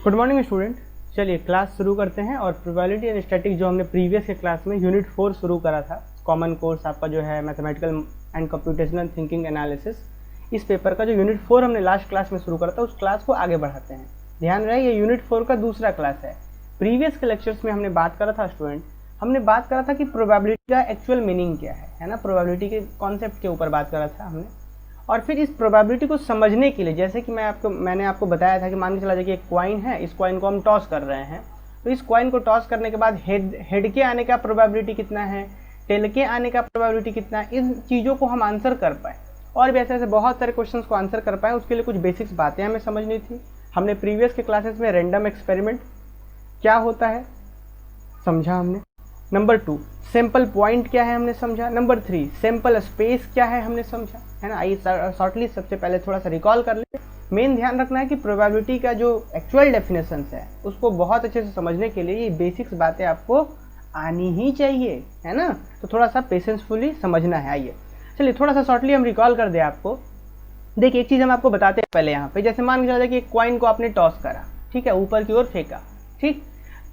Good morning student. चलिए class शुरू करते हैं। और प्रोबेबिलिटी एंड स्टैटिक जो हमने प्रीवियस के क्लास में यूनिट 4 शुरू करा था, कॉमन कोर्स आपका जो है mathematical and computational thinking analysis, इस पेपर का जो यूनिट 4 हमने लास्ट क्लास में शुरू करा था उस क्लास को आगे बढ़ाते हैं। ध्यान रहे ये यूनिट 4 का दूसरा क्लास है। प्रीवियस के लेक्चर्स में हमने बात करा था स्टूडेंट, हमने बात करा था कि प्रोबेबिलिटी का एक्चुअल मीनिंग क्या है ना, प्रोबेबिलिटी के कॉन्सेप्ट के ऊपर बात करा था हमने। और फिर इस प्रोबेबिलिटी को समझने के लिए, जैसे कि मैंने आपको बताया था कि मान के चला जाए कि एक कॉइन है, इस कॉइन को हम टॉस कर रहे हैं, तो इस कॉइन को टॉस करने के बाद हेड के आने का प्रोबेबिलिटी कितना है, टेल के आने का प्रोबेबिलिटी कितना है, इन चीज़ों को हम आंसर कर पाए और भी ऐसे ऐसे बहुत सारे क्वेश्चंस को आंसर कर पाए। उसके लिए कुछ बेसिक्स बातें हमें समझनी थी। हमने प्रीवियस के क्लासेस में रैंडम एक्सपेरिमेंट क्या होता है समझा हमने। नंबर 2 सैंपल पॉइंट क्या है हमने समझा। नंबर 3 सैंपल स्पेस क्या है हमने समझा, है ना। आइए शॉर्टली सबसे पहले थोड़ा सा रिकॉल कर ले। मेन ध्यान रखना है कि प्रोबेबिलिटी का जो एक्चुअल डेफिनेशन है उसको बहुत अच्छे से समझने के लिए ये बेसिक्स बातें आपको आनी ही चाहिए, है ना। तो थोड़ा सा पेशेंसफुली समझना है। आइए चलिए थोड़ा सा शॉर्टली हम रिकॉल कर दें आपको। देखिए एक चीज़ हम आपको बताते हैं पहले यहाँ पे, जैसे मान के चला जाए कि एक कॉइन को आपने टॉस करा, ठीक है, ऊपर की ओर फेंका, ठीक।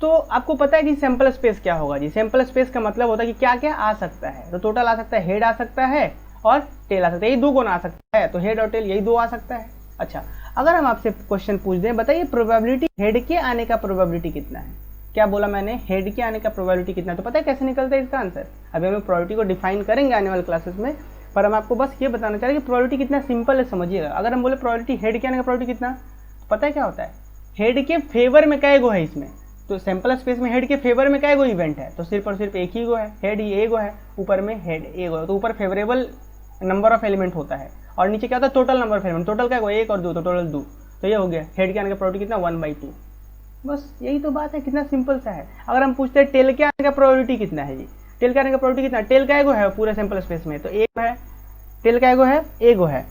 तो आपको पता है कि सैंपल स्पेस क्या होगा जी। सैंपल स्पेस का मतलब होता है कि क्या क्या आ सकता है। तो टोटल आ सकता है, हेड आ सकता है और टेल आ सकता है, यही दो गुना आ सकता है, तो हेड और टेल यही दो आ सकता है। अच्छा, अगर हम आपसे क्वेश्चन पूछ दें, बताइए प्रोबेबिलिटी हेड के आने का प्रोबेबिलिटी कितना है। क्या बोला मैंने, हेड के आने का प्रोबेबिलिटी कितना है। तो पता है कैसे निकलता है इसका आंसर। अभी हम प्रोबेबिलिटी को डिफाइन करेंगे आने वाले क्लासेस में, पर हम आपको बस ये बताना चाह रहे हैं कि प्रोबेबिलिटी कितना सिंपल है, समझिएगा। अगर हम बोले प्रोबेबिलिटी हेड के आने का प्रोबेबिलिटी कितना, तो पता है क्या होता है, हेड के फेवर में क्या गो है इसमें। तो सैंपल स्पेस में हेड के फेवर में क्या गो इवेंट है, तो सिर्फ और सिर्फ एक ही गो है, हेड ये गो है, ऊपर में हेड ए गो है। तो ऊपर फेवरेबल नंबर ऑफ एलिमेंट होता है और नीचे क्या होता है, total number of element. Total क्या गो, एक और दो, तो टोटल 2। तो ये हो गया हेड के आने का प्रोबेबिलिटी कितना, 1/2। बस यही तो बात है, कितना सिंपल सा है। अगर हम पूछते हैं टेल के आने का प्रोबेबिलिटी कितना है जी, टेल के आने का प्रोबेबिलिटी कितना, टेल का एगो है पूरे सैंपल स्पेस में, तो एक है, टेल का एगो है, एगो है,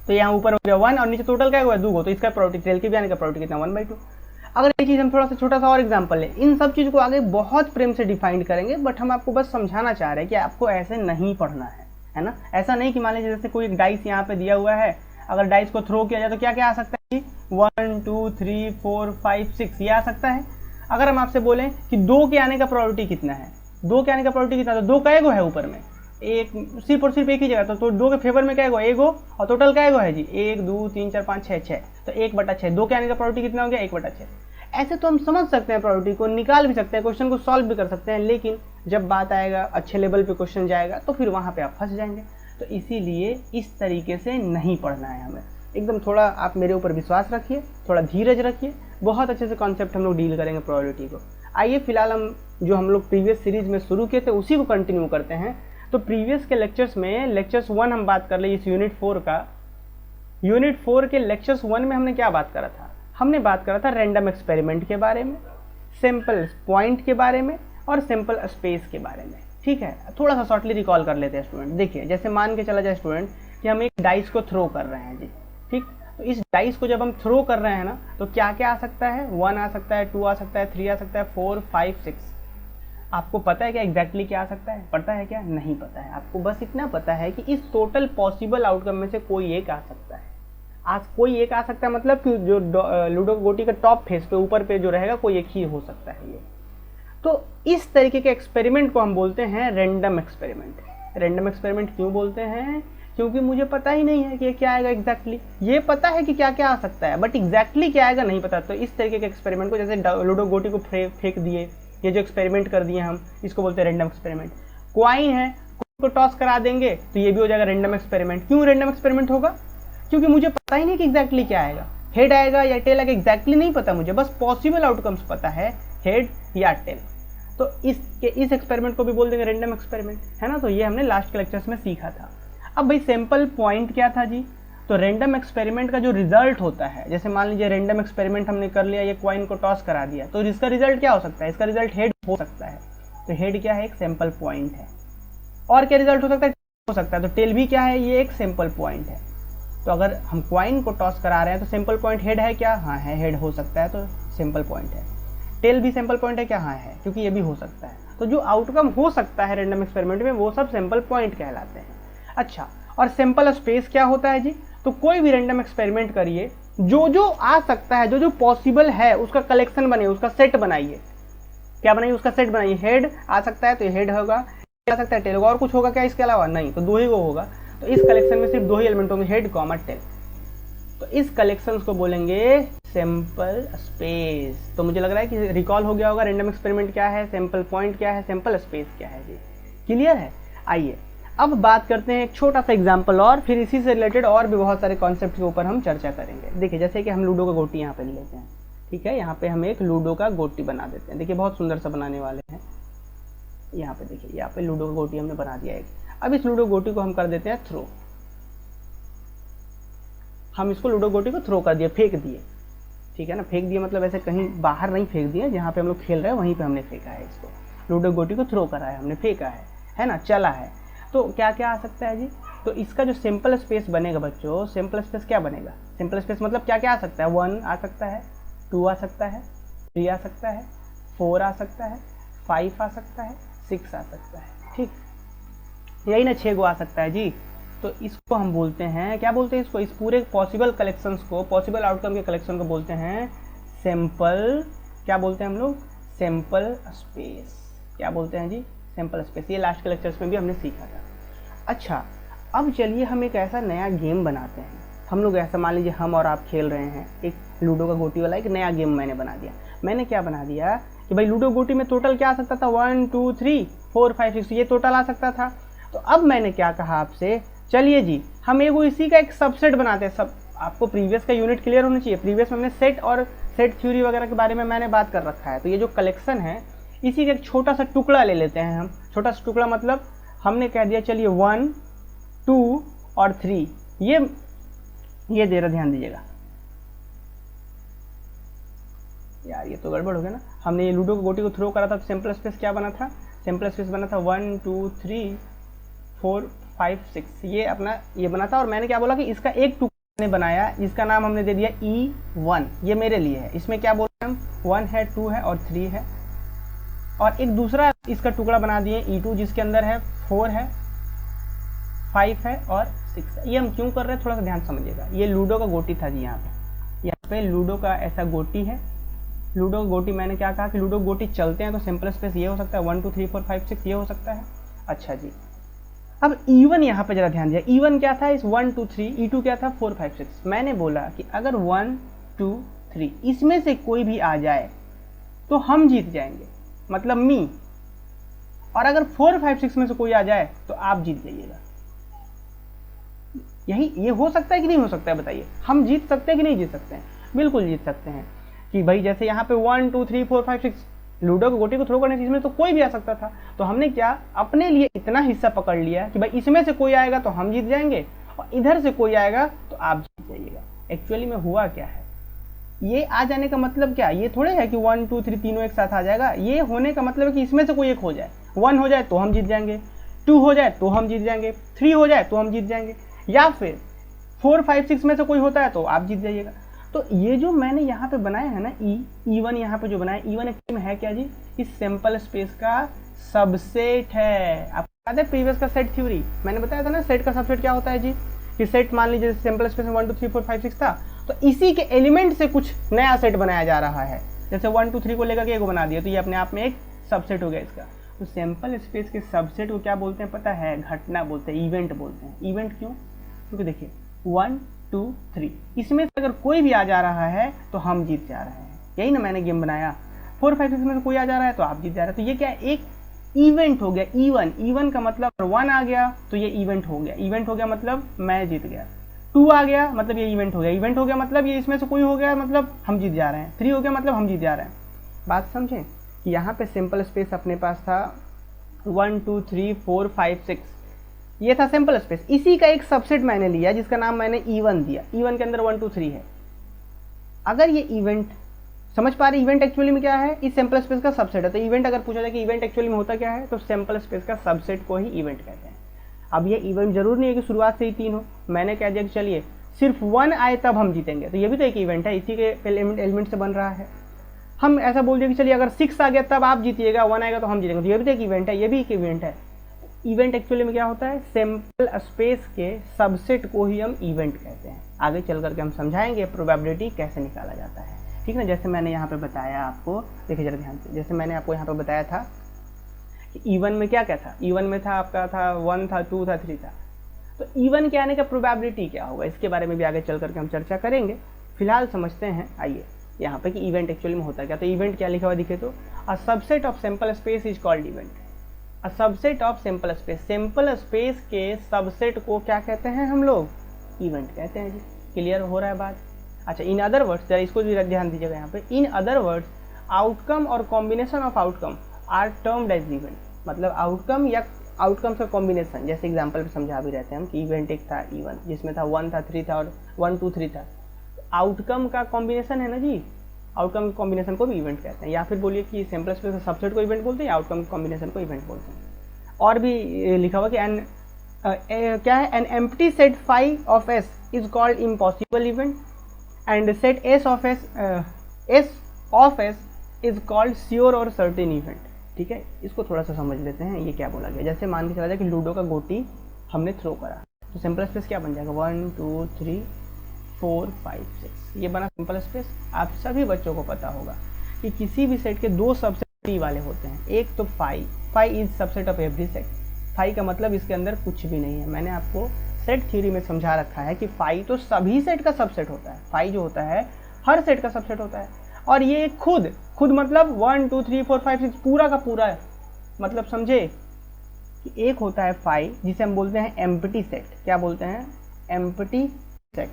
तो यहाँ ऊपर हो गया 1 और नीचे टोटल का एगो है 2 गो, तो इसका प्रोबेबिलिटी टेल के भी आने का प्रोबेबिलिटी कितना, 1/2। अगर ये चीज़ हम थोड़ा सा छोटा सा और एग्जांपल लें, इन सब चीज़ को आगे बहुत प्रेम से डिफाइन करेंगे, बट हम आपको बस समझाना चाह रहे हैं कि आपको ऐसे नहीं पढ़ना है ना। ऐसा नहीं कि मान लीजिए जैसे कोई एक डाइस यहाँ पे दिया हुआ है, अगर डाइस को थ्रो किया जाए तो क्या क्या आ सकता है, 1 2 3 4 5 6 ये आ सकता है। अगर हम आपसे बोलें कि 2 के आने का प्रोबेबिलिटी कितना है, 2 के आने का प्रोबेबिलिटी कितना, तो 2 का एगो है ऊपर में, एक सिर्फ और सिर्फ एक ही जगह, तो 2 के फेवर में क्या एगो, एगो, और टोटल का एगो है जी 1 2 3 4 5 6 6, तो 1/6। 2 के आने का प्रोबेबिलिटी कितना हो गया, 1/6। ऐसे तो हम समझ सकते हैं, प्रोबेबिलिटी को निकाल भी सकते हैं, क्वेश्चन को सॉल्व भी कर सकते हैं, लेकिन जब बात आएगा अच्छे लेवल पे क्वेश्चन जाएगा तो फिर वहाँ पे आप फंस जाएंगे। तो इसीलिए इस तरीके से नहीं पढ़ना है हमें। एकदम थोड़ा आप मेरे ऊपर विश्वास रखिए, थोड़ा धीरज रखिए, बहुत अच्छे से कॉन्सेप्ट हम लोग डील करेंगे प्रोबेबिलिटी को। आइए फिलहाल हम लोग प्रीवियस सीरीज में शुरू किए थे उसी को कंटिन्यू करते हैं। तो प्रीवियस के लेक्चर्स में लेक्चर्स 1 हम बात कर ले इस यूनिट 4 का। यूनिट 4 के लेक्चर्स 1 में हमने क्या बात करा था, हमने बात करा था रैंडम एक्सपेरिमेंट के बारे में, सैंपल पॉइंट के बारे में और सैंपल स्पेस के बारे में, ठीक है। थोड़ा सा शॉर्टली रिकॉल कर लेते हैं स्टूडेंट। देखिए जैसे मान के चला जाए स्टूडेंट कि हम एक डाइस को थ्रो कर रहे हैं जी, ठीक। तो इस डाइस को जब हम थ्रो कर रहे हैं ना, तो क्या क्या आ सकता है, 1 आ सकता है, 2 आ सकता है, 3 आ सकता है, 4 5 6। आपको पता है क्या एग्जैक्टली क्या आ सकता है, पता है क्या, नहीं पता है। आपको बस इतना पता है कि इस टोटल पॉसिबल आउटकम में से कोई एक आ सकता है। आज कोई एक आ सकता है मतलब कि जो लूडो गोटी का टॉप फेस पे ऊपर पे जो रहेगा कोई एक ही हो सकता है ये। तो इस तरीके के एक्सपेरिमेंट को हम बोलते हैं रैंडम एक्सपेरिमेंट। रैंडम एक्सपेरिमेंट क्यों बोलते हैं, क्योंकि मुझे पता ही नहीं है कि ये क्या आएगा एग्जैक्टली। ये पता है कि क्या क्या आ सकता है, बट एग्जैक्टली क्या आएगा नहीं पता। तो इस तरीके के एक्सपेरिमेंट को, जैसे लूडो गोटी को फेंक दिए, ये जो एक्सपेरिमेंट कर दिए हम, इसको बोलते हैं रैंडम एक्सपेरिमेंट। कॉइन है, कॉइन को टॉस करा देंगे तो ये भी हो जाएगा रैंडम एक्सपेरिमेंट। क्यों रैंडम एक्सपेरिमेंट होगा, क्योंकि मुझे पता ही नहीं कि एग्जैक्टली क्या आएगा, हेड आएगा या टेल आएगा, एग्जैक्टली नहीं पता मुझे, बस पॉसिबल आउटकम्स पता है, हेड या टेल। तो इस एक्सपेरिमेंट को भी बोल देंगे रैंडम एक्सपेरिमेंट, है ना। तो ये हमने लास्ट के लेक्चर्स में सीखा था। अब भाई सैंपल पॉइंट क्या था जी, तो रैंडम एक्सपेरिमेंट का जो रिजल्ट होता है, जैसे मान लीजिए रैंडम एक्सपेरिमेंट हमने कर लिया, ये कॉइन को टॉस करा दिया, तो इसका रिजल्ट क्या हो सकता है, इसका रिजल्ट हेड हो सकता है। तो हेड क्या है, एक सैंपल पॉइंट है। और क्या रिजल्ट हो सकता है, तो टेल भी क्या है, ये एक सैंपल पॉइंट है। तो अगर हम कॉइन को टॉस करा रहे हैं तो सिंपल पॉइंट हेड है क्या, हाँ है, हेड हो सकता है, तो सिंपल पॉइंट है। टेल भी सिंपल पॉइंट है क्या, हाँ है, क्योंकि ये भी हो सकता है। तो जो आउटकम हो सकता है रैंडम एक्सपेरिमेंट में, वो सब सिंपल पॉइंट कहलाते हैं। अच्छा, और सिंपल स्पेस क्या होता है जी, तो कोई भी रैंडम एक्सपेरिमेंट करिए जो जो आ सकता है, जो जो पॉसिबल है उसका कलेक्शन बनाइए, उसका सेट बनाइए। क्या बनाइए? उसका सेट बनाइए। हेड आ सकता है तो ये हेड होगा, आ सकता है टेल होगा, और कुछ होगा क्या इसके अलावा? नहीं, तो दो ही वो होगा। तो इस कलेक्शन में सिर्फ दो ही एलिमेंट होंगे, हेड कॉमा टेल। तो इस कलेक्शन को बोलेंगे सैंपल स्पेस। तो मुझे लग रहा है कि रिकॉल हो गया होगा रैंडम एक्सपेरिमेंट क्या है, सैंपल पॉइंट क्या है, सैंपल स्पेस क्या है जी। क्लियर है? आइए अब बात करते हैं एक छोटा सा एग्जाम्पल और, फिर इसी से रिलेटेड और भी बहुत सारे कॉन्सेप्ट के ऊपर हम चर्चा करेंगे। देखिए जैसे कि हम लूडो का गोटी यहाँ पे ले लेते हैं, ठीक है। यहाँ पे हम एक लूडो का गोटी बना देते हैं। देखिए बहुत सुंदर सा बनाने वाले हैं। यहाँ पे देखिए, यहाँ पे लूडो का गोटी हमने बना दिया एक। अब इस लूडो गोटी को हम कर देते हैं थ्रो। हम इसको लूडो गोटी को थ्रो कर दिए, फेंक दिए, ठीक है ना। फेंक दिए मतलब ऐसे कहीं बाहर नहीं फेंक दिए, जहाँ पे हम लोग खेल रहे हैं वहीं पे हमने फेंका है इसको। लूडो गोटी को थ्रो करा है हमने, फेंका है ना, चला है। तो क्या क्या आ सकता है जी? तो इसका जो सिंपल स्पेस बनेगा बच्चों, सिंपल स्पेस क्या बनेगा? सिंपल स्पेस मतलब क्या क्या आ सकता है? 1 आ सकता है, 2 आ सकता है, 3 आ सकता है, 4 आ सकता है, 5 आ सकता है, 6 आ सकता है, ठीक। यही ना 6 गो आ सकता है जी। तो इसको हम बोलते हैं, क्या बोलते हैं इसको? इस पूरे पॉसिबल कलेक्शंस को, पॉसिबल आउटकम के कलेक्शन को बोलते हैं सैंपल, क्या बोलते हैं हम लोग? Sample space. क्या बोलते हैं जी? Sample space. ये लास्ट के लेक्चर्स में भी हमने सीखा था। अच्छा, अब चलिए हम एक ऐसा नया गेम बनाते हैं। हम लोग ऐसा मान लीजिए हम और आप खेल रहे हैं, एक लूडो का गोटी वाला एक नया गेम मैंने बना दिया। मैंने क्या बना दिया कि भाई लूडो गोटी में टोटल क्या आ सकता था? 1 2 3 4 5 6, ये टोटल आ सकता था। तो अब मैंने क्या कहा आपसे, चलिए जी हम एगो इसी का एक सबसेट बनाते हैं। सब आपको प्रीवियस का यूनिट क्लियर होना चाहिए। प्रीवियस में हमने सेट और सेट थ्योरी वगैरह के बारे में मैंने बात कर रखा है। तो ये जो कलेक्शन है इसी का एक छोटा सा टुकड़ा ले लेते हैं हम। छोटा सा टुकड़ा मतलब हमने कह दिया चलिए 1 2 और 3, ये दे रहा, ध्यान दीजिएगा यार, ये तो गड़बड़ हो गया ना। हमने ये लूडो को गोटी को थ्रो करा था, तो सिंपल स्पेस क्या बना था? सिंपल स्पेस बना था 1 2 3 4 5 6, ये अपना ये बना था। और मैंने क्या बोला कि इसका एक टुकड़ा बनाया जिसका नाम हमने दे दिया E1। ये मेरे लिए है। इसमें क्या बोल रहे हैं हम? 1 है, 2 है और 3 है। और एक दूसरा इसका टुकड़ा बना दिए E2 जिसके अंदर है 4 है, 5 है और 6 है। ये हम क्यों कर रहे हैं थोड़ा सा ध्यान समझिएगा। ये लूडो का गोटी था जी। यहाँ पे लूडो का ऐसा गोटी है। लूडो का गोटी मैंने क्या कहा कि लूडो गोटी चलते हैं तो सिंपल स्पेस ये हो सकता है 1 2 3 4 5 6, ये हो सकता है। अच्छा जी, अब E1 यहाँ पे जरा ध्यान दिया। E1 क्या था? इस 1 2 3, E2 क्या था? 4 5 6। मैंने बोला कि अगर 1 2 3 इसमें से कोई भी आ जाए तो हम जीत जाएंगे, मतलब मी। और अगर 4 5 6 में से कोई आ जाए तो आप जीत जाइएगा। यही ये हो सकता है कि नहीं हो सकता है? बताइए, हम जीत सकते हैं कि नहीं जीत सकते हैं? बिल्कुल जीत सकते हैं। कि भाई जैसे यहाँ पे 1 2 3 4 5 6 लूडो को गोटी को थ्रो करने इसमें तो कोई भी आ सकता था। तो हमने क्या अपने लिए इतना हिस्सा पकड़ लिया कि भाई इसमें से कोई आएगा तो हम जीत जाएंगे, और इधर से कोई आएगा तो आप जीत जाइएगा। एक्चुअली में हुआ क्या है, ये आ जाने का मतलब क्या? ये थोड़े है कि 1 2 3 तीनों एक साथ आ जाएगा। ये होने का मतलब है कि इसमें से कोई एक हो जाए। 1 हो जाए तो हम जीत जाएंगे, 2 हो जाए तो हम जीत जाएंगे, 3 हो जाए तो हम जीत जाएंगे, या फिर 4 5 6 में से कोई होता है तो आप जीत जाइएगा। तो ये जो मैंने यहाँ पे बनाया है ना E1, यहाँ पे जो बनाया E1 एक्चुअली में है क्या जी? इस सैंपल स्पेस का सबसेट है। आपको याद है प्रीवियस का सेट थ्योरी? मैंने बताया था ना सेट का सबसेट क्या होता है जी। कि सेट मान लीजिए सैंपल स्पेस में 1 2 3 4 5 6 था, तो इसी के एलिमेंट से कुछ नया सेट बनाया जा रहा है। जैसे 1 2 3 को लेकर के एक बना दिया तो ये अपने आप में एक सबसेट हो गया इसका। तो सैंपल स्पेस के सबसेट को क्या बोलते हैं पता है? घटना बोलते हैं, इवेंट बोलते हैं। इवेंट क्यों? क्योंकि देखिए 1 2 3 इसमें से अगर कोई भी आ जा रहा है तो हम जीत जा रहे हैं। यही ना मैंने गेम बनाया। 4 5 6 में से कोई आ जा रहा है तो आप जीत जा रहे हैं। तो ये क्या है? एक इवेंट हो गया। E1 का मतलब 1 आ गया तो ये इवेंट हो गया। इवेंट हो गया मतलब मैं जीत गया। 2 आ गया मतलब ये इवेंट हो गया। इवेंट हो गया मतलब ये इसमें से कोई हो गया मतलब हम जीत जा रहे हैं। 3 हो गया मतलब हम जीत जा रहे हैं। बात समझे कि यहाँ पे सिंपल स्पेस अपने पास था 1 2 3 4 5 6, ये था सिंपल स्पेस। इसी का एक सबसेट मैंने लिया जिसका नाम मैंने E1 दिया। E1 के अंदर 1 2 3 है। अगर ये इवेंट समझ पा रहे, इवेंट एक्चुअली में क्या है? इस सैंपल स्पेस का सबसेट है। तो इवेंट अगर पूछा जाए कि इवेंट एक्चुअली में होता क्या है, तो सैंपल स्पेस का सबसेट को ही इवेंट कहते हैं। अब ये इवेंट जरूर नहीं है कि शुरुआत से ही 3 हो। मैंने कह दिया कि चलिए सिर्फ 1 आए तब हम जीतेंगे, तो ये भी तो एक इवेंट है, इसी के एलिमेंट से बन रहा है। हम ऐसा बोल दिया कि चलिए अगर 6 आ गया तब आप जीतिएगा, 1 आएगा तो हम जीतेंगे, तो ये भी तो एक इवेंट है, ये भी एक इवेंट है। इवेंट एक्चुअली में क्या होता है? सैंपल स्पेस के सबसेट को ही हम इवेंट कहते हैं। आगे चल करके हम समझाएंगे प्रोबेबिलिटी कैसे निकाला जाता है, ठीक ना। जैसे मैंने यहाँ पे बताया आपको, देखिए जरा ध्यान से, जैसे मैंने आपको यहाँ पे बताया था कि इवन में क्या क्या था, इवन में था आपका था 1 था 2 था 3 था, तो इवन के आने का प्रोबेबिलिटी क्या होगा, इसके बारे में भी आगे चल करके हम चर्चा करेंगे। फिलहाल समझते हैं आइए यहाँ पे कि इवेंट एक्चुअली में होता क्या। तो इवेंट क्या लिखा हुआ दिखे तो, a subset of sample space is called event. A subset of sample space, sample space के सबसेट को क्या कहते हैं हम लोग, इवेंट कहते हैं जी। क्लियर हो रहा है बात। अच्छा, इन अदर वर्ड्स, जरा इसको भी ध्यान दीजिएगा यहाँ पे, इन अदर वर्ड्स आउटकम और combination of outcome are termed as event. मतलब आउटकम या आउटकम्स का कॉम्बिनेशन, जैसे एग्जांपल पे समझा भी रहते हैं हम कि इवेंट एक था इवन जिसमें था 1 था 3 था और 1 2 3 था, आउटकम का कॉम्बिनेशन है ना जी, आउटकम के कॉम्बिनेशन को भी इवेंट कहते हैं। या फिर बोलिए कि सैंपल स्पेस का सबसेट को इवेंट बोलते हैं या आउटकम के कॉम्बिनेशन को इवेंट बोलते हैं। और भी लिखा हुआ कि एन क्या है, an empty set phi of S is called impossible event and set S of S is called sure और सर्टेन इवेंट। ठीक है, इसको थोड़ा सा समझ लेते हैं ये क्या बोला गया। जैसे मान के चला जाए कि लूडो का गोटी हमने थ्रो करा, तो सिंपल स्पेस क्या बन जाएगा, 1 2 3 4 5 6, ये बना सिंपल स्पेस। आप सभी बच्चों को पता होगा कि किसी भी सेट के दो सबसेट वाले होते हैं, एक तो phi is subset of every set. Phi का मतलब इसके अंदर कुछ भी नहीं है। मैंने आपको सेट थ्योरी में समझा रखा है कि फाई तो सभी सेट का सबसेट होता है, फाई जो होता है हर सेट का सबसेट होता है। और ये खुद मतलब 1 2 3 4 5 6 पूरा का पूरा है। मतलब समझे कि एक होता है फाई जिसे हम बोलते हैं एम्प्टी सेट। क्या बोलते हैं, एम्प्टी सेट।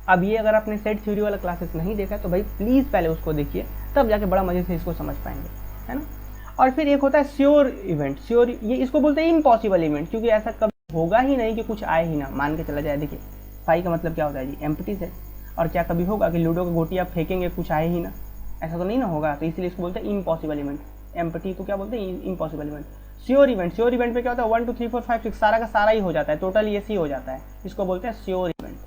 अब ये अगर आपने सेट थ्योरी वाला क्लासेस नहीं देखा तो भाई प्लीज पहले उसको देखिए, तब जाके बड़ा मजे से इसको समझ पाएंगे, है ना। और फिर एक होता है श्योर इवेंट। श्योर, ये इसको बोलते हैं इम्पॉसिबल इवेंट, क्योंकि ऐसा कभी होगा ही नहीं कि कुछ आए ही ना, मान के चला जाए। देखिए फाई का मतलब क्या होता है जी, एम्प्टी सेट। और क्या कभी होगा कि लूडो का गोटी आप फेंकेंगे कुछ आए ही ना, ऐसा तो नहीं ना होगा। तो इसलिए इसको बोलते हैं इम्पॉसिबल इवेंट। एम्प्टी को क्या बोलते हैं, impossible event. Sure event, sure event में क्या होता है, 1 2 3 4 5 6 सारा का सारा ही हो जाता है, टोटल ये सी हो जाता है, इसको बोलते हैं श्योर इवेंट।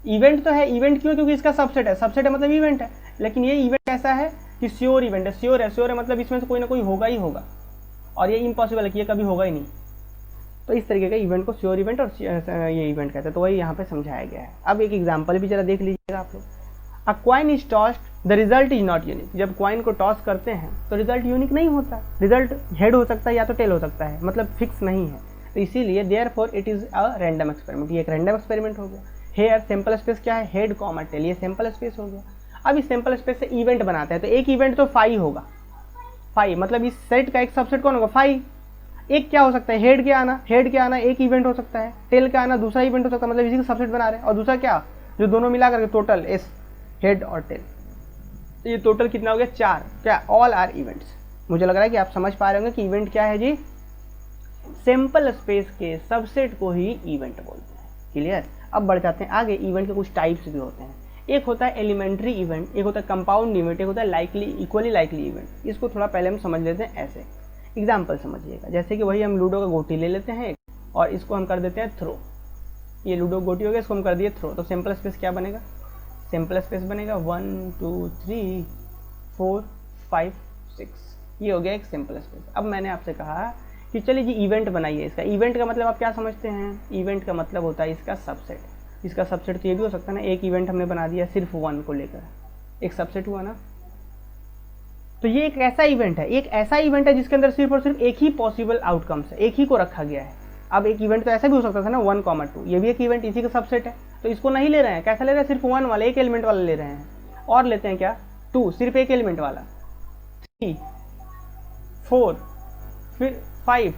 इवेंट तो है, इवेंट क्यों, क्योंकि इसका सबसेट है, सबसेट है मतलब इवेंट है। लेकिन ये इवेंट ऐसा है कि श्योर इवेंट है, श्योर है मतलब इसमें से कोई ना कोई होगा ही होगा। और ये इम्पॉसिबल है कि ये कभी होगा ही नहीं। तो इस तरीके का इवेंट को श्योर इवेंट और ये इवेंट कहते हैं। तो वही यहाँ पे समझाया गया है। अब एक एग्जाम्पल भी जरा देख लीजिएगा आप लोग। अ coin is tossed, the result is not unique. जब कॉइन को टॉस करते हैं तो रिजल्ट यूनिक नहीं होता, रिजल्ट हेड हो सकता है या तो टेल हो सकता है, मतलब फिक्स नहीं है। तो इसीलिए therefore it is a random experiment. ये एक रैंडम एक्सपेरिमेंट हो गया। हेयर सैंपल स्पेस क्या है, हेड कॉमा टेल, ये सैंपल स्पेस हो गया। अब इस सैंपल स्पेस से इवेंट बनाते हैं, तो एक इवेंट तो फाई होगा। फाई मतलब इस सेट का एक सबसेट कौन होगा, फाई। एक क्या हो सकता है, हेड के आना एक इवेंट हो सकता है, टेल का आना दूसरा इवेंट हो सकता है, मतलब इसी का सबसेट बना रहे हैं। और दूसरा क्या, जो दोनों मिला करके टोटल एस, हेड और टेल, तो ये टोटल कितना हो गया, 4। क्या, ऑल आर इवेंट्स। मुझे लग रहा है कि आप समझ पा रहे होंगे कि इवेंट क्या है जी, सैंपल स्पेस के सबसेट को ही इवेंट बोलते हैं। क्लियर। अब बढ़ जाते हैं आगे। इवेंट के कुछ टाइप्स भी होते हैं। एक होता है एलिमेंट्री इवेंट, एक होता है कंपाउंड इवेंट, एक होता है लाइकली, इक्वली लाइकली इवेंट। इसको थोड़ा पहले हम समझ लेते हैं ऐसे। एग्जाम्पल समझिएगा, जैसे कि वही हम लूडो का गोटी ले लेते हैं और इसको हम कर देते हैं थ्रो। ये लूडो गोटी हो गया, इसको हम कर दिए थ्रो। तो सैंपल स्पेस क्या बनेगा, सैंपल स्पेस बनेगा 1 2 3 4 5 6। ये हो गया एक सैंपल स्पेस। अब मैंने आपसे कहा कि चलिए जी इवेंट बनाइए इसका। इवेंट का मतलब आप क्या समझते हैं, इवेंट का मतलब होता है इसका सबसेट। इसका सबसेट तो ये भी हो सकता है ना, एक इवेंट हमने बना दिया सिर्फ 1 को लेकर, एक सबसेट हुआ ना। तो ये एक ऐसा इवेंट है, जिसके अंदर सिर्फ और सिर्फ एक ही पॉसिबल आउटकम्स है, एक ही को रखा गया है। अब एक इवेंट तो ऐसा भी हो सकता था ना 1 2, ये भी एक इवेंट इसी का सबसेट है। तो इसको नहीं ले रहे हैं, कैसा ले रहे हैं, सिर्फ 1 वाला, एक एलिमेंट वाला ले रहे हैं। और लेते हैं क्या, 2 सिर्फ एक एलिमेंट वाला, 3 4 फिर 5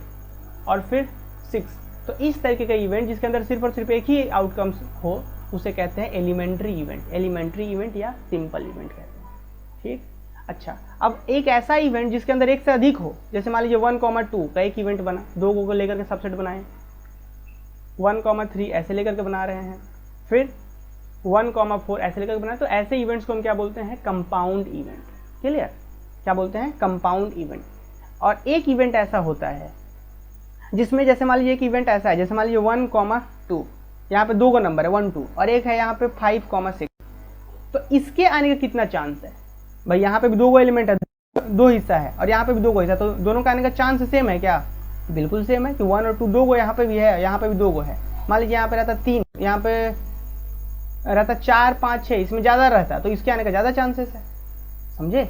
और फिर 6। तो इस तरीके का इवेंट जिसके अंदर सिर्फ और सिर्फ एक ही आउटकम्स हो, उसे कहते हैं एलिमेंट्री इवेंट। एलिमेंट्री इवेंट या सिंपल इवेंट कहते हैं। ठीक। अच्छा, अब एक ऐसा इवेंट जिसके अंदर एक से अधिक हो, जैसे मान लीजिए 1 2 का एक इवेंट बना, 2 को लेकर के सबसेट बनाए, 1 3 ऐसे लेकर के बना रहे हैं, फिर 1 4 ऐसे लेकर के बनाए। तो ऐसे इवेंट्स को हम क्या बोलते हैं, कंपाउंड इवेंट। क्लियर। क्या बोलते हैं, कंपाउंड इवेंट। और एक इवेंट ऐसा होता है जिसमें, जैसे मान लीजिए एक इवेंट ऐसा है, जैसे मान लीजिए 1 2, यहाँ पे 2 का नंबर है 1 2, और एक है यहाँ पे 5 6। तो इसके आने का कितना चांस है भाई, यहाँ पे भी 2 एलिमेंट है, 2 हिस्सा है, और यहाँ पे भी 2 हिस्सा, तो दोनों का आने का चांस सेम है क्या, बिल्कुल सेम है कि 1 और 2 2 यहाँ पे भी है, यहाँ पे भी 2 है। मान लीजिए यहाँ पे रहता 3, यहाँ पे रहता 4 5 6, इसमें ज़्यादा रहता तो इसके आने का ज़्यादा चांसेस है, समझे।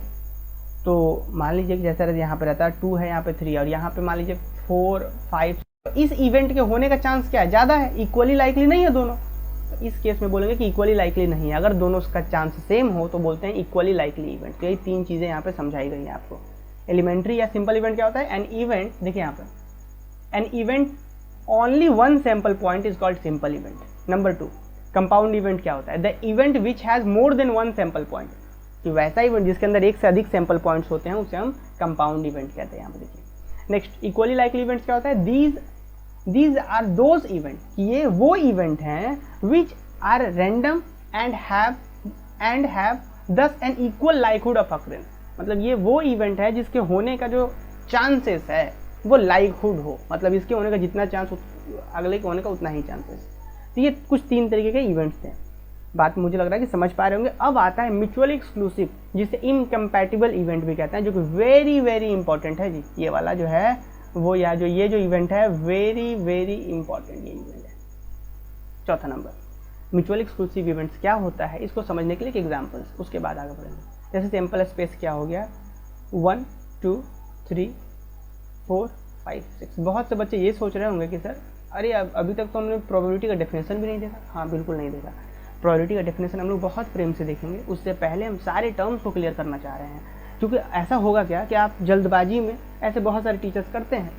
तो मान लीजिए कि जैसा यहाँ पे रहता है 2 है, यहाँ पे 3 और यहाँ पे मान लीजिए 4 5, इस इवेंट के होने का चांस क्या है, ज़्यादा है, इक्वली लाइकली नहीं है दोनों। तो इस केस में बोलेंगे कि इक्वली लाइकली नहीं है। अगर दोनों का चांस सेम हो तो बोलते हैं इक्वली लाइकली इवेंट। तो यही 3 चीज़ें यहाँ पे समझाई गई हैं आपको। एलिमेंट्री या सिंपल इवेंट क्या होता है, एन इवेंट, देखिए यहाँ पे an event only one sample point is called simple event. Number 2 compound event क्या होता है, the event which has more than one sample point, कि वैसा इवेंट जिसके अंदर एक से अधिक सैंपल पॉइंट्स होते हैं उसे हम कंपाउंड इवेंट कहते हैं। यहाँ पे देखिए नेक्स्ट इक्वली लाइकली इवेंट्स क्या होता है, दीज आर दोज इवेंट, ये वो इवेंट हैं which are random and have thus an equal likelihood of occurrence. मतलब ये वो इवेंट है जिसके होने का जो चांसेस है वो लाइकहुड हो, मतलब इसके होने का जितना चांस अगले के होने का उतना ही चांसेस। तो ये कुछ 3 तरीके के इवेंट्स थे। बात मुझे लग रहा है कि समझ पा रहे होंगे। अब आता है म्यूचुअली एक्सक्लूसिव, जिसे इनकम्पैटिबल इवेंट भी कहते हैं, जो कि वेरी वेरी इंपॉर्टेंट है जी। ये वाला जो है वो, या जो ये जो इवेंट है वेरी वेरी इंपॉर्टेंट ये इवेंट है। चौथा नंबर, म्यूचुअल एक्सक्लूसिव इवेंट्स क्या होता है, इसको समझने के लिए एग्जाम्पल्स, उसके बाद आगे बढ़ेंगे। जैसे सैंपल स्पेस क्या हो गया, 1 2 3 4 5 6। बहुत से बच्चे ये सोच रहे होंगे कि सर अरे अभी तक तो हमने प्रोबेबिलिटी का डेफिनेशन भी नहीं देखा। हाँ बिल्कुल नहीं देखा, प्रोबेबिलिटी का डेफिनेशन हम लोग बहुत प्रेम से देखेंगे। उससे पहले हम सारे टर्म्स को क्लियर करना चाह रहे हैं, क्योंकि ऐसा होगा क्या कि आप जल्दबाजी में ऐसे बहुत सारे टीचर्स करते हैं,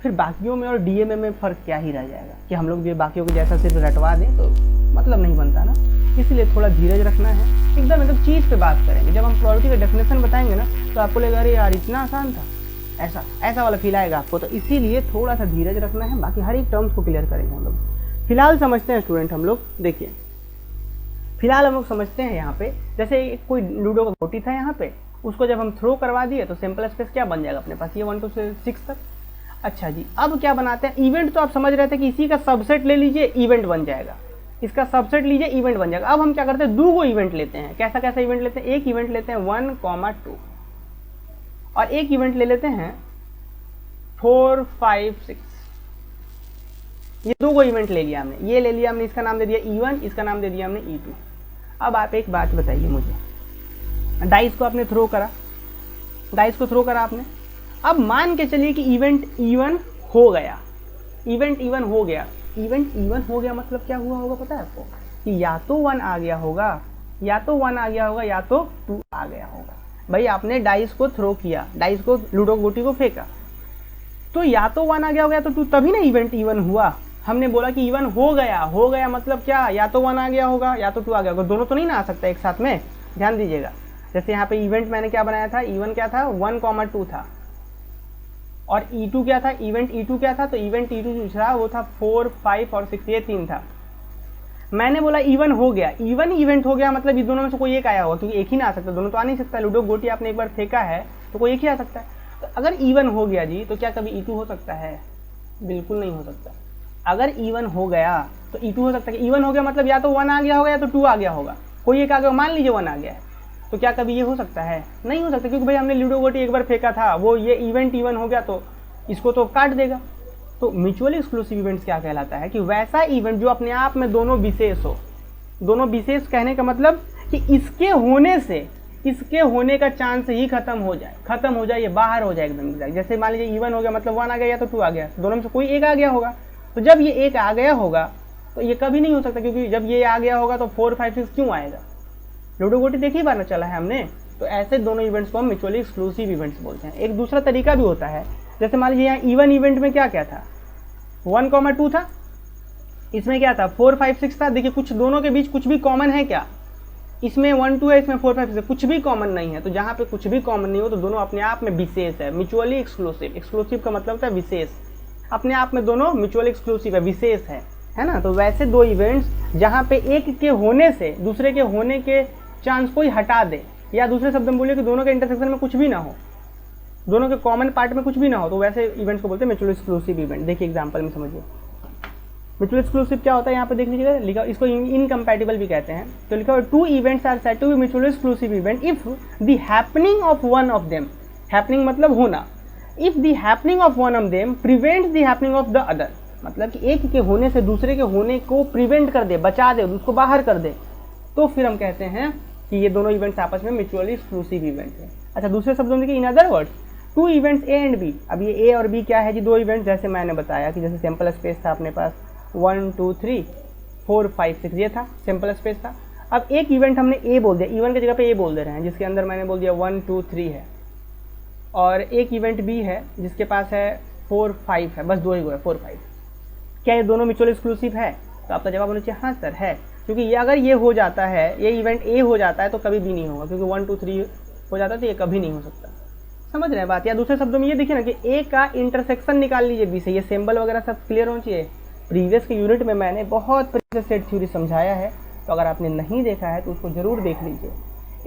फिर बाकियों में और डीएमए में फ़र्क क्या ही रह जाएगा कि हम लोग ये बाकियों को जैसा सिर्फ रटवा दें तो मतलब नहीं बनता ना। इसलिए थोड़ा धीरज रखना है, एकदम मतलब चीज़ पे बात करेंगे। जब हम प्रोबेबिलिटी का डेफिनेशन बताएंगे ना तो आपको लगेगा अरे यार इतना आसान था, ऐसा वाला फील आएगा आपको। तो इसीलिए थोड़ा सा धीरज रखना है, बाकी हर एक टर्म्स को क्लियर करेंगे हम लोग। फिलहाल समझते हैं स्टूडेंट हम लोग, देखिए फिलहाल हम लोग समझते हैं यहाँ पे, जैसे कोई लूडो का गोटी था यहाँ पे, उसको जब हम थ्रो करवा दिए तो सैंपल स्पेस क्या बन जाएगा अपने पास, ये 1 2 से 6 तक। अच्छा जी, अब क्या बनाते हैं, इवेंट तो आप समझ रहे थे कि इसी का सबसेट ले लीजिए इवेंट बन जाएगा, इसका सबसेट लीजिए इवेंट बन जाएगा। अब हम क्या करते हैं, 2 इवेंट लेते हैं। कैसा कैसा इवेंट लेते हैं, एक इवेंट लेते हैं 1 2 और एक इवेंट ले लेते हैं 4 5 6। ये 2 इवेंट ले लिया हमने, ये ले लिया हमने, इसका नाम दे दिया E1, इसका नाम दे दिया हमने E2। अब आप एक बात बताइए मुझे, डाइस को आपने थ्रो करा, डाइस को थ्रो करा आपने। अब मान के चलिए कि इवेंट E1 हो गया, इवेंट E1 हो गया। इवेंट E1 हो गया मतलब क्या हुआ होगा पता है आपको, कि या तो 1 आ गया होगा, या तो 1 आ गया होगा, या तो 2 आ गया होगा। भाई आपने डाइस को थ्रो किया, डाइस को लूडो गोटी को फेंका, तो या तो 1 आ गया होगा या तो 2, तभी ना इवेंट E1 हुआ। हमने बोला कि E1 हो गया मतलब क्या, या तो 1 आ गया होगा या तो 2 आ गया होगा, दोनों तो नहीं ना आ सकता एक साथ में। ध्यान दीजिएगा, जैसे यहाँ पे इवेंट मैंने क्या बनाया था, E1 क्या था 1 2 था, और E2 क्या था, इवेंट E2 क्या था, तो इवेंट E2 दूसरा वो था 4 5 और 6, ये 3 था। मैंने बोला E1 हो गया, E1 इवेंट हो गया मतलब ये दोनों में से कोई एक आया होगा, क्योंकि एक ही ना आ सकता, दोनों तो आ नहीं सकता। लूडो गोटी आपने एक बार फेंका है तो कोई एक ही आ सकता है। तो अगर E1 हो गया जी तो क्या कभी E2 हो सकता है, बिल्कुल नहीं हो सकता। अगर E1 हो गया तो E2 हो सकता है। E1 हो गया मतलब या तो 1 आ गया होगा या तो 2 आ गया होगा, कोई एक आ गया। मान लीजिए 1 आ गया है, तो क्या कभी ये हो सकता है, नहीं हो सकता, क्योंकि भाई हमने लूडो गोटी एक बार फेंका था, वो ये इवेंट E1 हो गया तो इसको तो काट देगा। तो म्यूचुअली एक्सक्लूसिव इवेंट्स क्या कहलाता है, कि वैसा इवेंट जो अपने आप में दोनों विशेष हो। दोनों विशेष कहने का मतलब कि इसके होने से इसके होने का चांस ही खत्म हो जाए, ये बाहर हो जाए एकदम। जैसे मान लीजिए E1 हो गया मतलब 1 आ गया या तो 2 आ गया, दोनों में से कोई एक आ गया होगा। तो जब ये एक आ गया होगा तो ये कभी नहीं हो सकता, क्योंकि जब ये आ गया होगा तो 4 5 6 क्यों आएगा। लूडो गोटी देखी बार ना चला है हमने। तो ऐसे दोनों इवेंट्स को हम म्यूचुअली एक्सक्लूसिव इवेंट्स बोलते हैं। एक दूसरा तरीका भी होता है, जैसे मान लीजिए यहाँ E1 इवेंट में क्या क्या था, 1 2 था, इसमें क्या था 4 5 6 था। देखिए कुछ दोनों के बीच कुछ भी कॉमन है क्या, इसमें 1 2 है, इसमें 4 5 6 है, कुछ भी कॉमन नहीं है। तो जहाँ पे कुछ भी कॉमन नहीं हो तो दोनों अपने आप में विशेष है। म्यूचुअली एक्सक्लूसिव, एक्सक्लूसिव का मतलब होता है विशेष, अपने आप में दोनों म्यूचुअली एक्सक्लूसिव है, विशेष है ना। तो वैसे 2 इवेंट्स जहाँ पे एक के होने से दूसरे के होने के चांस को ही हटा दे, या दूसरे शब्द में बोलिए कि दोनों के इंटरसेक्शन में कुछ भी ना हो, दोनों के कॉमन पार्ट में कुछ भी ना हो, तो वैसे इवेंट्स को बोलते हैं म्यूचुअली एक्सक्लूसिव इवेंट। देखिए एग्जांपल में समझिए, म्यूचुअल एक्सक्लूसिव क्या होता है, यहाँ पे देख लीजिएगा लिखा, इसको इनकम्पैटिबल भी कहते हैं। तो लिखा हुआ 2 events are said to be mutually exclusive event if the happening of one of them, happening मतलब होना, if the happening of one of them prevents the happening of the other, मतलब कि एक के होने से दूसरे के होने को प्रिवेंट कर दे, बचा दे, उसको बाहर कर दे। तो फिर हम कहते हैं कि ये दोनों इवेंट्स आपस में म्यूचुअली एक्सक्लूसिव इवेंट है। अच्छा, दूसरे शब्दों में देखिए, in other words two events A and B. अब ये ए और बी क्या है जी, दो इवेंट्स, जैसे मैंने बताया कि जैसे सैंपल स्पेस था अपने पास 1 2 3 4 5 6, ये था सैंपल स्पेस था। अब एक इवेंट हमने ए बोल दिया, इवेंट की जगह पे ए बोल दे रहे हैं, जिसके अंदर मैंने बोल दिया 1 2 3 है, और एक इवेंट बी है जिसके पास है 4 5 है, बस दो ही हुआ है 4 5। क्या ये दोनों म्यूचुअल एक्सक्लूसिव है? तो आपका जवाब होना चाहिए हाँ सर है, क्योंकि ये अगर ये हो जाता है, ये इवेंट ए हो जाता है तो कभी भी नहीं होगा, क्योंकि 1 2 3 हो जाता है तो ये कभी नहीं हो सकता। समझ रहे हैं बात? या दूसरे शब्दों में ये देखिए ना कि ए का इंटरसेक्शन निकाल लीजिए बी से, ये सिंबल वगैरह सब क्लियर होना चाहिए। प्रीवियस के यूनिट में मैंने बहुत तरीके से सेट थ्योरी समझाया है, तो अगर आपने नहीं देखा है तो उसको जरूर देख लीजिए।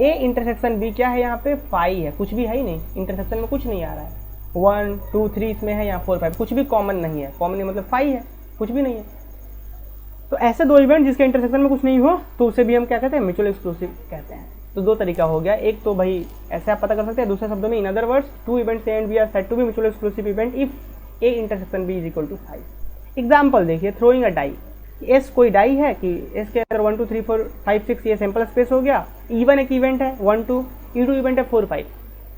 ए इंटरसेक्शन बी क्या है, यहाँ पे 5 है, कुछ भी है ही नहीं, इंटरसेक्शन में कुछ नहीं आ रहा है। 1 2 3 इसमें है, यहाँ 4 5, कुछ भी कॉमन नहीं है, कॉमन मतलब 5 है, कुछ भी नहीं है। तो ऐसे दो इवेंट जिसके इंटरसेक्शन में कुछ नहीं हो तो उसे भी हम क्या कहते हैं, म्यूचुअल एक्सक्लूसिव कहते हैं। तो दो तरीका हो गया, एक तो भाई ऐसे आप पता कर सकते हैं, दूसरे शब्दों में in other words two events A and B are said to be mutual exclusive event if A intersection B is equal to 5। Example देखिए, थ्रोइंग अ डाई, एस कोई डाई है कि एस के अंदर 1 2 3 4 5 6 ये सैंपल स्पेस हो गया। E1 एक इवेंट है 1 2, E2 इवेंट है 4 5।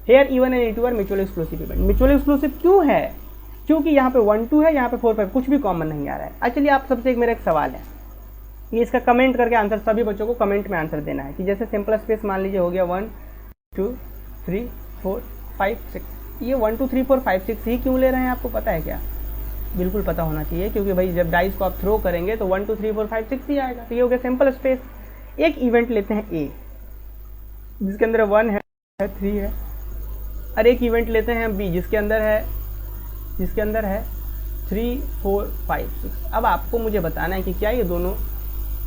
Here E1 and E2 are mutual exclusive event. Mutual exclusive क्यों है? क्योंकि यहाँ पे 1 2 है, यहाँ पे 4 5, कुछ भी कॉमन नहीं आ रहा है। एक्चुअली आप सबसे मेरा एक सवाल है, ये इसका कमेंट करके आंसर, सभी बच्चों को कमेंट में आंसर देना है कि जैसे सिंपल स्पेस मान लीजिए हो गया 1 2 3 4 5 6, ये 1 2 3 4 5 6 ही क्यों ले रहे हैं, आपको पता है क्या? बिल्कुल पता होना चाहिए, क्योंकि भाई जब डाइस को आप थ्रो करेंगे तो 1 2 3 4 5 6 ही आएगा। तो ये हो गया सिंपल स्पेस। एक इवेंट लेते हैं ए जिसके अंदर 1 है 3 है, और एक इवेंट लेते हैं बी जिसके अंदर है 3 4 5 6। अब आपको मुझे बताना है कि क्या ये दोनों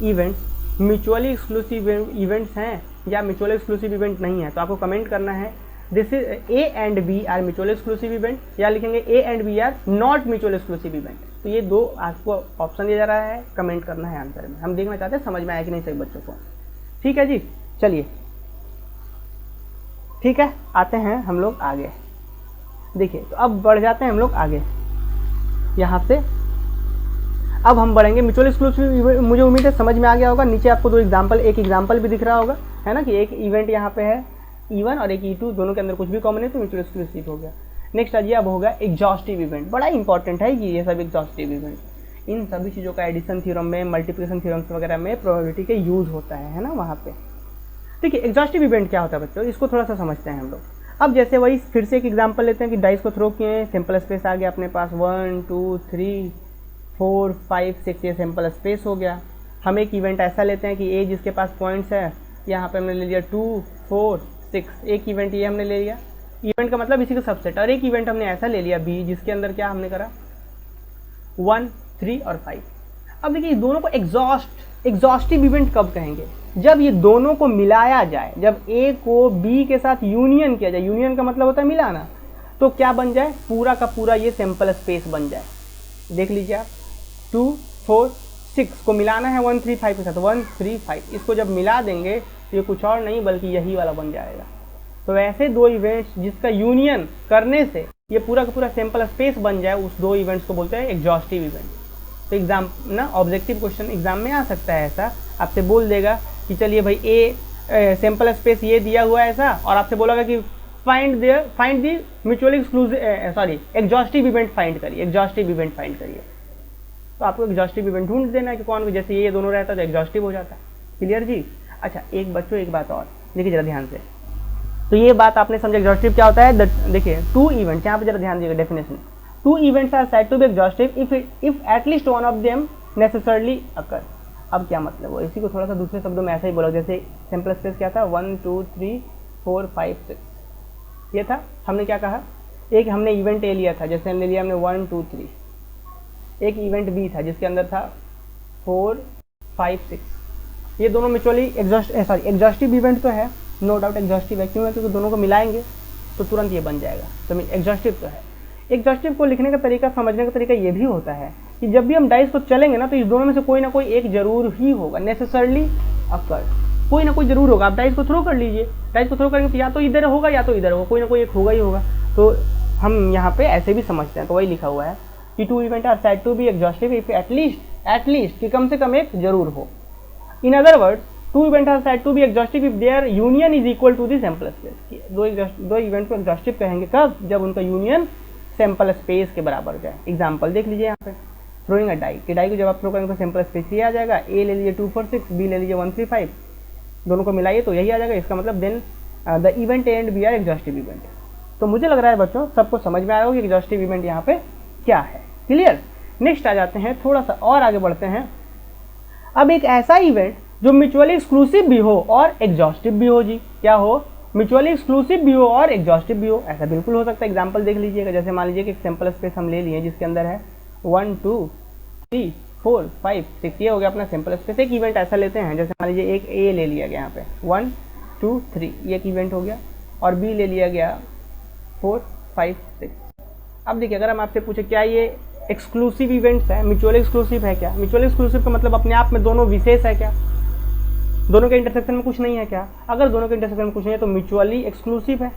इवेंट्स म्यूचुअली एक्सक्लूसिव इवेंट्स हैं या म्यूचुअल एक्सक्लूसिव इवेंट नहीं है। तो आपको कमेंट करना है this is A and B are mutual exclusive event, या लिखेंगे A and B are not mutual exclusive event. तो ये दो आपको ऑप्शन दिया जा रहा है, कमेंट करना है आंसर में। हम देखना चाहते हैं समझ में आया कि नहीं सभी बच्चों को। ठीक है जी, चलिए ठीक है, आते हैं हम लोग आगे। देखिए, तो अब बढ़ जाते हैं हम लोग आगे यहाँ से। अब हम बढ़ेंगे म्यूचुअल एक्सक्लूसिव, मुझे उम्मीद है समझ में आ गया होगा। नीचे आपको दो एग्जांपल, एक एग्जांपल भी दिख रहा होगा, है ना, कि एक इवेंट यहाँ पे है E1 और एक E2, दोनों के अंदर कुछ भी कॉमन है तो म्यूचुअल एक्सक्लूसिव हो गया। नेक्स्ट आइए, अब होगा एग्जॉस्टिव इवेंट। बड़ा इंपॉर्टेंट है कि ये सब एग्जॉस्टिव इवेंट, इन सभी चीज़ों का एडिशन थ्योरम में, मल्टीप्लिकेशन थ्योरम्स वगैरह में प्रोबेबिलिटी के यूज होता है ना वहाँ पे। देखिए, एग्जॉस्टिव इवेंट क्या होता है बच्चों, इसको थोड़ा सा समझते हैं हम लोग। अब जैसे वही फिर से एक एग्जांपल लेते हैं कि डाइस को थ्रो किए, सिंपल स्पेस आ गया अपने पास 1 2 3 4 5 6, ये सिंपल स्पेस हो गया। हम एक इवेंट ऐसा लेते हैं कि ए जिसके पास पॉइंट्स है, यहाँ पे हमने ले लिया 2 4 6, एक इवेंट ये हमने ले लिया, इवेंट का मतलब इसी का सबसेट। और एक इवेंट हमने ऐसा ले लिया बी जिसके अंदर क्या हमने करा 1 3 और 5। अब देखिए, दोनों को एग्जॉस्टिव इवेंट कब कहेंगे, जब ये दोनों को मिलाया जाए, जब ए को बी के साथ यूनियन किया जाए। यूनियन का मतलब होता है मिलाना, तो क्या बन जाए, पूरा का पूरा ये सैंपल स्पेस बन जाए। देख लीजिए आप, 2 4 6 को मिलाना है 1 3 5 के साथ, 1 3 5, इसको जब मिला देंगे तो ये कुछ और नहीं बल्कि यही वाला बन जाएगा। तो ऐसे दो इवेंट्स जिसका यूनियन करने से ये पूरा का पूरा सैंपल स्पेस बन जाए, उस दो इवेंट्स को बोलते हैं एग्जॉस्टिव इवेंट। तो एग्जाम ना, ऑब्जेक्टिव क्वेश्चन एग्जाम में आ सकता है ऐसा, आपसे बोल देगा कि चलिए भाई ए सैंपल स्पेस ये दिया हुआ है ऐसा, और आपसे बोलेगा कि find the mutually exclusive sorry exhaustive event find करिए, एग्जॉस्टिव इवेंट फाइंड करिए। तो आपको एग्जॉस्टिव इवेंट ढूंढ देना है कि कौन, जैसे ये दोनों रहता है तो एग्जॉस्टिव हो जाता है। क्लियर जी? अच्छा, एक बच्चों एक बात और देखिए जरा ध्यान से। तो ये बात आपने समझा एग्जॉस्टिव क्या होता है। देखिए, टू इवेंट्स, यहाँ पे जरा ध्यान दीजिएगा definition. Two events are said to be exhaustive if at least one of them necessarily occur. अब क्या मतलब वो, इसी को थोड़ा सा दूसरे शब्दों में ऐसा ही बोला, जैसे सिंपल स्पेस क्या था 1 2 3 4 5 6, ये था। हमने क्या कहा, एक हमने इवेंट ए लिया था, जैसे हमने लिया हमने 1 2 3, एक इवेंट बी था जिसके अंदर था 4 5 6। ये दोनों म्यूचुअली एग्जॉस्टिव इवेंट तो है, नो डाउट एग्जॉस्टिव है। क्यों है, क्योंकि दोनों को मिलाएंगे तो तुरंत ये बन जाएगा, तो एग्जॉस्टिव तो है। एग्जॉस्टिव को लिखने का तरीका, समझने का तरीका ये भी होता है कि जब भी हम डाइस को चलेंगे ना, तो इस दोनों में से कोई ना कोई एक जरूर ही होगा, नेसेसरली अकर, कोई ना कोई जरूर होगा। आप डाइस को थ्रो कर लीजिए, डाइस को थ्रो करेंगे तो या तो इधर होगा या तो इधर होगा, कोई ना कोई एक होगा ही होगा। तो हम यहाँ पे ऐसे भी समझते हैं, तो वही लिखा हुआ है कि two event are said to be exhaustive if at least कि कम से कम एक जरूर हो। In other words, two event are said to be exhaustive if their union is equal to the sample space. दो इवेंट को एग्जॉस्टिव कहेंगे कब, जब उनका यूनियन सैंपल स्पेस के बराबर हो जाए। एग्जाम्पल देख लीजिए यहाँ पे, थ्रोइंग अ डाई, कि डाई को जब आप थ्रो करेंगे तो सैंपल स्पेस ये आ जाएगा, ए ले लीजिए 246, बी ले लीजिए 135, दोनों को मिलाइए तो यही आ जाएगा। इसका मतलब then the event A and B are exhaustive event. तो मुझे लग रहा है बच्चों सबको समझ में आया होगा कि एग्जॉस्टिव इवेंट यहाँ पे क्या है। क्लियर। नेक्स्ट आ जाते हैं, थोड़ा सा और आगे बढ़ते हैं। अब एक ऐसा इवेंट जो म्यूचुअली एक्सक्लूसिव भी हो और एग्जॉस्टिव भी हो जी, क्या हो, म्यूचुअली एक्सक्लूसिव भी हो और एग्जॉस्टिव भी हो। ऐसा बिल्कुल हो सकता है। एग्जांपल देख लीजिएगा, जैसे मान लीजिए कि एक सैंपल स्पेस हम ले लिए जिसके अंदर है 1 2 3 4 5 6, ये हो गया अपना सैंपल स्पेस। एक इवेंट ऐसा लेते हैं, जैसे मान लीजिए एक ए ले लिया गया यहाँ पे 1 2 3, ये एक इवेंट हो गया, और बी ले लिया गया 4 5 6। अब देखिए, अगर हम आपसे पूछे क्या ये एक्सक्लूसिव इवेंट्स है, म्यूचुअली एक्सक्लूसिव है क्या, म्यूचुअली एक्सक्लूसिव का मतलब अपने आप में दोनों विशेष है क्या, दोनों के इंटरसेक्शन में कुछ नहीं है क्या? अगर दोनों के इंटरसेक्शन में कुछ नहीं है तो म्यूचुअली एक्सक्लूसिव है,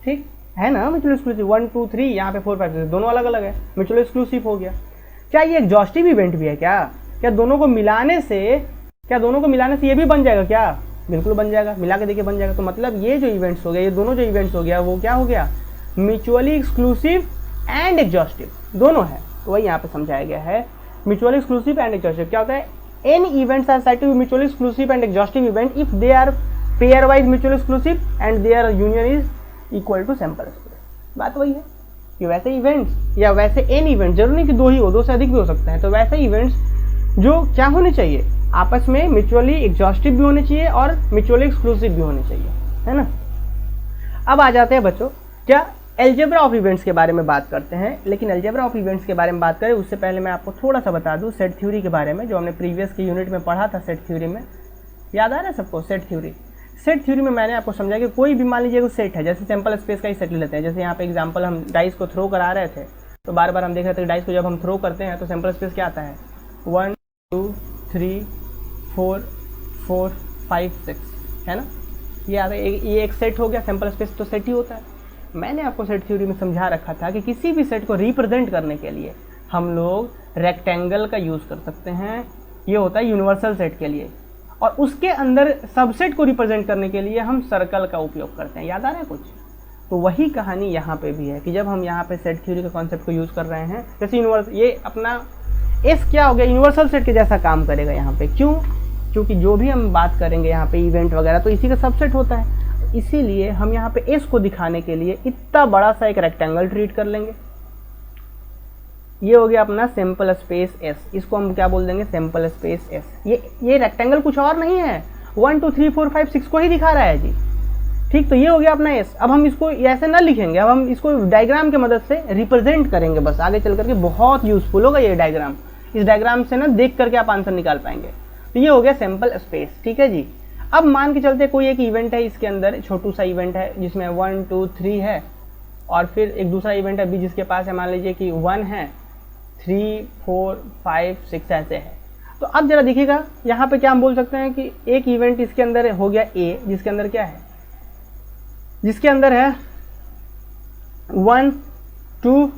ठीक है ना। म्यूचुअली एक्सक्लूसिव 1 2 3, यहाँ पे 4 5 6, दोनों अलग अलग है, म्यूचुअली एक्सक्लूसिव हो गया। क्या ये एग्जॉस्टिव इवेंट भी है क्या? क्या दोनों को मिलाने से ये भी बन जाएगा क्या? बिल्कुल बन जाएगा, मिला के देखिए बन जाएगा। तो मतलब ये जो इवेंट्स हो गया, ये दोनों जो इवेंट्स हो गया वो क्या हो गया, म्यूचुअली एक्सक्लूसिव एंड एग्जॉस्टिव दोनों है। तो वही यहाँ पे समझाया गया है, म्यूचुअली एक्सक्लूसिव एंड एग्जॉस्टिव। क्या होता है, any events are said to be mutually exclusive and exhaustive event if they are pairwise mutually exclusive and their union is equal to sample space. बात वही है कि वैसे इवेंट्स या वैसे एन इवेंट, जरूरी नहीं कि दो ही हो, दो से अधिक भी हो सकते हैं, तो वैसे इवेंट्स जो क्या होने चाहिए, आपस में म्यूचुअली एग्जॉस्टिव भी होने चाहिए और म्यूचुअली एक्सक्लूसिव भी होने चाहिए, है ना। अब आ जाते हैं बच्चों, क्या अलजेब्रा ऑफ इवेंट्स के बारे में बात करते हैं। लेकिन अलजेब्रा ऑफ इवेंट्स के बारे में बात करें उससे पहले मैं आपको थोड़ा सा बता दूं सेट थ्योरी के बारे में, जो हमने प्रीवियस की यूनिट में पढ़ा था। सेट थ्योरी में याद आ रहा है सबको, सेट थ्योरी। सेट थ्योरी में मैंने आपको समझा कि कोई भी मान लीजिए कोई सेट है, जैसे सैंपल स्पेस का ही सेट लेते हैं। जैसे यहाँ पे एग्जाम्पल, हम डाइस को थ्रो करा रहे थे तो बार बार हम देख रहे थे डाइस को जब हम थ्रो करते हैं तो सैंपल स्पेस क्या आता है, 1 2 3 4 4 5 6, है ना। ये आता है, ये एक सेट हो गया, सैंपल स्पेस तो सेट ही होता है। मैंने आपको सेट थ्योरी में समझा रखा था कि किसी भी सेट को रिप्रेजेंट करने के लिए हम लोग रेक्टेंगल का यूज़ कर सकते हैं, ये होता है यूनिवर्सल सेट के लिए, और उसके अंदर सबसेट को रिप्रेजेंट करने के लिए हम सर्कल का उपयोग करते हैं। याद आ रहा है कुछ? तो वही कहानी यहाँ पे भी है कि जब हम यहाँ पे सेट थ्योरी के कॉन्सेप्ट को यूज़ कर रहे हैं, जैसे ये अपना एस क्या हो गया, यूनिवर्सल सेट के जैसा काम करेगा यहाँ पे। क्यों? क्योंकि जो भी हम बात करेंगे यहाँ पे इवेंट वगैरह तो इसी का सबसेट होता है, इसीलिए हम यहाँ पे एस को दिखाने के लिए इतना बड़ा सा एक रेक्टेंगल ट्रीट कर लेंगे। ये हो गया अपना सैंपल स्पेस एस, इसको हम क्या बोल देंगे, सैंपल स्पेस एस। ये रेक्टेंगल कुछ और नहीं है, 1 2 3 4 5 6 को ही दिखा रहा है जी, ठीक। तो ये हो गया अपना एस। अब हम इसको ऐसे ना लिखेंगे, अब हम इसको डायग्राम की मदद से रिप्रेजेंट करेंगे बस। आगे चल करके बहुत यूजफुल होगा ये डायग्राम, इस डायग्राम से ना देख करके आप आंसर निकाल पाएंगे। तो ये हो गया सैंपल स्पेस, ठीक है जी। अब मान के चलते कोई एक इवेंट है, इसके अंदर छोटू सा इवेंट है जिसमें 1 2 3 है, और फिर एक दूसरा इवेंट है बी जिसके पास है मान लीजिए कि 1 है, 3 4 5 6 ऐसे है। तो अब जरा देखिएगा यहाँ पे क्या हम बोल सकते हैं कि एक इवेंट इसके अंदर हो गया ए, जिसके अंदर क्या है, जिसके अंदर है 1 2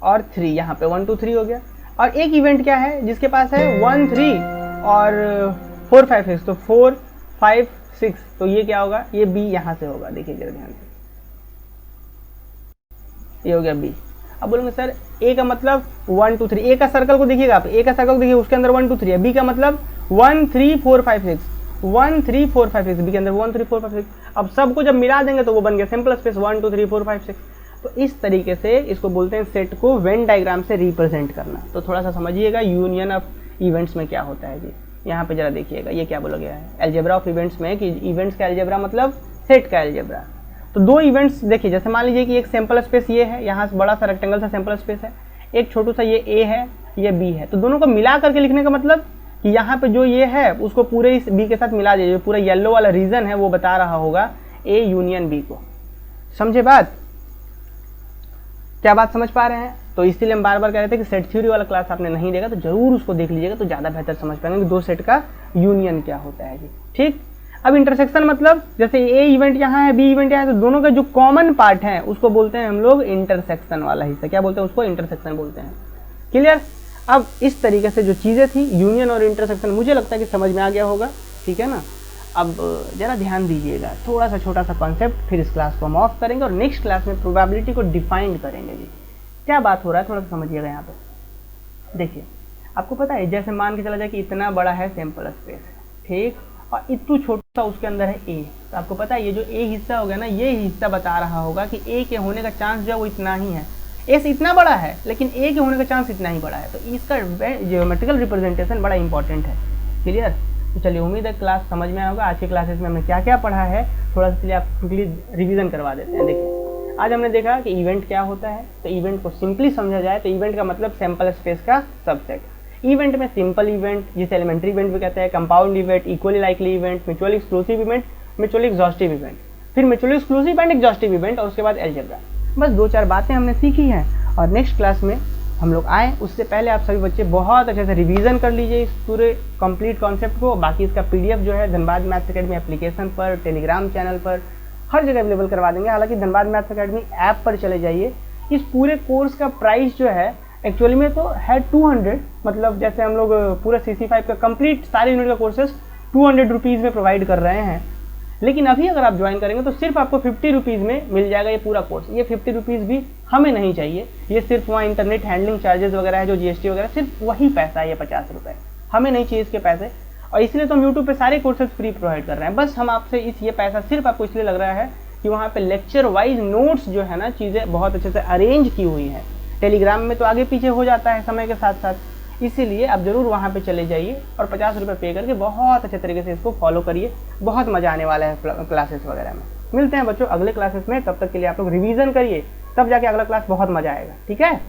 और 3, यहाँ पे 1 2 3 हो गया। और एक इवेंट क्या है जिसके पास है 1 3 और 4 5 6, तो 4 5 6, तो ये क्या होगा, ये बी यहाँ से होगा। देखिए जरा ध्यान से, ये हो गया बी। अब बोलेंगे सर ए का मतलब 1 2 3, ए का सर्कल को देखिएगा आप, ए का सर्कल को देखिए, उसके अंदर 1 2 3 है। बी का मतलब 1 3 4 5 6, 1 3 4 5 6, बी के अंदर 1 3 4 5 6। अब सबको जब मिला देंगे तो वो बन गया सैंपल स्पेस 1 2 3 4 5 6। तो इस तरीके से इसको बोलते हैं सेट को वेन डायग्राम से रिप्रेजेंट करना। तो थोड़ा सा समझिएगा यूनियन ऑफ इवेंट्स में क्या होता है जी। यहाँ पे जरा देखिएगा ये क्या बोला गया है अलजेब्रा ऑफ इवेंट्स में, कि इवेंट्स का अलजेब्रा मतलब सेट का अलजेब्रा। तो दो इवेंट्स देखिए, जैसे मान लीजिए कि एक सैंपल स्पेस ये है, यहाँ से बड़ा सा रेक्टेंगल सा सैंपल स्पेस है, एक छोटू सा ये ए है, ये बी है। तो दोनों को मिला करके लिखने का मतलब कि यहाँ पे जो ये है उसको पूरे इस बी के साथ मिला दीजिए, पूरा येलो वाला रीजन है वो बता रहा होगा ए यूनियन बी को। समझे बात? क्या बात समझ पा रहे हैं? तो इसीलिए हम बार बार कह रहे थे कि सेट थ्योरी वाला क्लास आपने नहीं देखा तो जरूर उसको देख लीजिएगा, तो ज़्यादा बेहतर समझ पाएंगे कि दो सेट का यूनियन क्या होता है जी, ठीक। अब इंटरसेक्शन मतलब जैसे ए इवेंट यहाँ है, बी इवेंट यहाँ है, तो दोनों का जो कॉमन पार्ट है उसको बोलते हैं हम लोग इंटरसेक्शन वाला हिस्सा। क्या बोलते हैं उसको? इंटरसेक्शन बोलते हैं। क्लियर? अब इस तरीके से जो चीज़ें थी यूनियन और इंटरसेक्शन मुझे लगता है कि समझ में आ गया होगा, ठीक है ना। अब ज़रा ध्यान दीजिएगा, थोड़ा सा छोटा सा कॉन्सेप्ट, फिर इस क्लास को हम ऑफ करेंगे और नेक्स्ट क्लास में प्रोबेबिलिटी को डिफाइंड करेंगे जी। क्या बात हो रहा है थोड़ा सा समझिएगा यहाँ पे। देखिए आपको पता है, जैसे मान के चला जाए कि इतना बड़ा है सैंपल स्पेस, ठीक, और इतना छोटा उसके अंदर है ए, तो आपको पता है ये जो ए हिस्सा होगा ना, ये हिस्सा बता रहा होगा कि ए के होने का चांस जो है वो इतना ही है। ए से इतना बड़ा है लेकिन ए के होने का चांस इतना ही बड़ा है, तो इसका ज्योमेट्रिकल रिप्रेजेंटेशन बड़ा इंपॉर्टेंट है। क्लियर? तो चलिए उम्मीद है क्लास समझ में आएगा। आज के क्लासेस में हमने क्या क्या पढ़ा है थोड़ा सा चलिए आप क्विकली रिवीजन करवा देते हैं। देखिए आज हमने देखा कि इवेंट क्या होता है, तो इवेंट को सिंपली समझा जाए तो इवेंट का मतलब सैंपल स्पेस का सबसेट। इवेंट में सिंपल इवेंट जिसे एलिमेंट्री इवेंट भी कहते हैं, compound event, equally likely event, mutually exclusive event, mutually exhaustive event, फिर mutually exclusive and exhaustive event, और उसके बाद अलजेब्रा। बस 2-4 बातें हमने सीखी हैं और नेक्स्ट क्लास में हम लोग आए उससे पहले आप सभी बच्चे बहुत अच्छे से रिवीजन कर लीजिए इस पूरे कंप्लीट कॉन्सेप्ट को। बाकी इसका पीडीएफ जो है धनबाद मैथ्स एकेडमी एप्लीकेशन पर, टेलीग्राम चैनल पर, हर जगह अवेलेबल करवा देंगे। हालांकि धनबाद मैथ्स एकेडमी ऐप पर चले जाइए। इस पूरे कोर्स का प्राइस जो है एक्चुअली में तो है 200, मतलब जैसे हम लोग पूरा CC5 का कंप्लीट सारे यूनिट का कोर्सेज 200 रुपीज़ में प्रोवाइड कर रहे हैं, लेकिन अभी अगर आप ज्वाइन करेंगे तो सिर्फ आपको 50 रुपीज़ में मिल जाएगा ये पूरा कोर्स। ये 50 रुपीज़ भी हमें नहीं चाहिए, ये सिर्फ वहाँ इंटरनेट हैंडलिंग चार्जेस वगैरह है जो GST वगैरह, सिर्फ वही पैसा है, ये 50 रुपये, हमें नहीं चाहिए इसके पैसे। और इसलिए तो हम यूट्यूब पे सारे कोर्सेज फ्री प्रोवाइड कर रहे हैं। बस हम आपसे ये पैसा सिर्फ आपको इसलिए लग रहा है कि वहाँ पे लेक्चर वाइज नोट्स जो है ना, चीज़ें बहुत अच्छे से अरेंज की हुई हैं। टेलीग्राम में तो आगे पीछे हो जाता है समय के साथ साथ, इसीलिए आप ज़रूर वहाँ पे चले जाइए और 50 रुपये पे करके बहुत अच्छे तरीके से इसको फॉलो करिए। बहुत मज़ा आने वाला है क्लासेस वगैरह में। मिलते हैं बच्चों अगले क्लासेस में, तब तक के लिए आप लोग रिवीजन करिए, तब जाके अगला क्लास बहुत मज़ा आएगा। ठीक है।